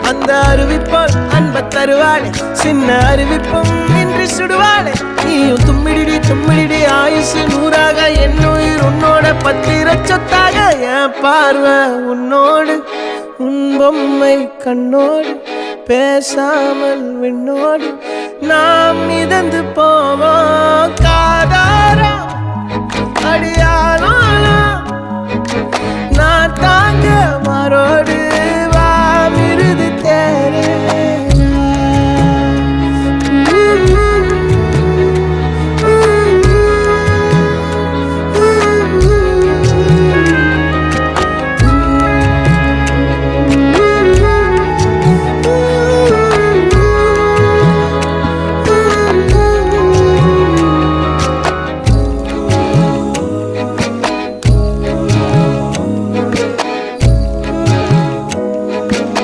அந்த அறிவிப்போல் அன்ப தருவாளே சின்ன அறிவிப்பும் இன்றி சுடுவாளே நீயும் தும்மிடி ஆயுசு நூறாக என் உயிர் உன்னோட பத்திர சொத்தாக என் பார்வை உன்னோடு உன் பொம்மை கண்ணோடு பேசாமல் விண்ணோடு நாம் மிதந்து போவோம் காதாரா அடியானாலும் நான் தாங்க மாறோடு